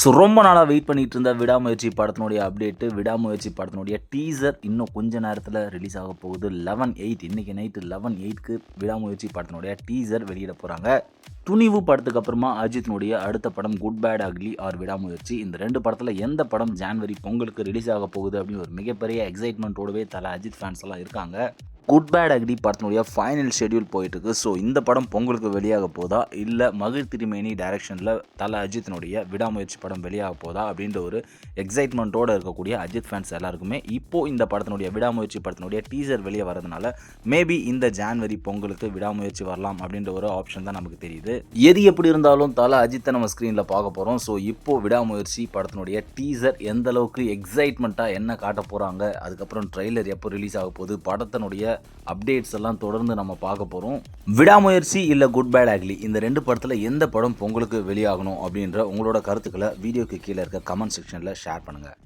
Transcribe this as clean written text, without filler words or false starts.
ரொம்ப நாளாக வெயிட் பண்ணிட்டு இருந்த விடாமுயற்சி படத்தினுடைய அப்டேட்டு, விடாமுயற்சி படத்தினுடைய டீசர் இன்னும் கொஞ்ச நேரத்தில் ரிலீஸ் ஆக போகுது. 11/8 இன்றைக்கி நைட்டு 11/8க்கு விடாமுயற்சி படத்தினுடைய டீசர் வெளியிட போகிறாங்க. துணிவு படத்துக்கு அப்புறமா அஜித்தினுடைய அடுத்த படம் குட் பேட் அக்லி ஆர் விடாமுயற்சி, இந்த ரெண்டு படத்தில் எந்த படம் ஜான்வரி பொங்கலுக்கு ரிலீஸ் ஆக போகுது அப்படின்னு ஒரு மிகப்பெரிய எக்ஸைட்மெண்ட்டோடவே தலை அஜித் ஃபேன்ஸ் எல்லாம் இருக்காங்க. குட் பேட் அக்லி படத்தினுடைய ஃபைனல் ஷெட்யூல் போயிட்டுருக்கு. ஸோ இந்த படம் பொங்கலுக்கு வெளியாக போதா, இல்லை மகிழ் திருமேனி டைரக்ஷனில் தலை அஜித்தினுடைய விடாமுயற்சி படம் வெளியாக போதா அப்படின்ற ஒரு எக்ஸைட்மெண்ட்டோடு இருக்கக்கூடிய அஜித் ஃபேன்ஸ் எல்லாருக்குமே இப்போது இந்த படத்தினுடைய விடாமுயற்சி படத்தினுடைய டீசர் வெளியே வரதுனால மேபி இந்த ஜான்வரி பொங்கலுக்கு விடாமுயற்சி வரலாம் அப்படின்ற ஒரு ஆப்ஷன் தான் நமக்கு தெரியுது. எது எப்படி இருந்தாலும் தலை அஜித்தை நம்ம ஸ்க்ரீனில் பார்க்க போகிறோம். ஸோ இப்போது விடாமுயற்சி படத்தினுடைய டீசர் எந்த அளவுக்கு எக்ஸைட்மெண்ட்டாக என்ன காட்ட போகிறாங்க, அதுக்கப்புறம் ட்ரெய்லர் எப்போ ரிலீஸ் ஆக போகுது, படத்தினுடைய அப்டேட்ஸ் எல்லாம் தொடர்ந்து நம்ம பார்க்க போகிறோம். விடாமுயற்சி இல்லை குட் பேட் அக்லி, இந்த ரெண்டு படத்தில் எந்த படம் பொங்கலுக்கு வெளியாகணும் அப்படின்ற உங்களோட கருத்துக்களை வீடியோக்கு கீழே இருக்க கமெண்ட் செக்ஷனில் ஷேர் பண்ணுங்கள்.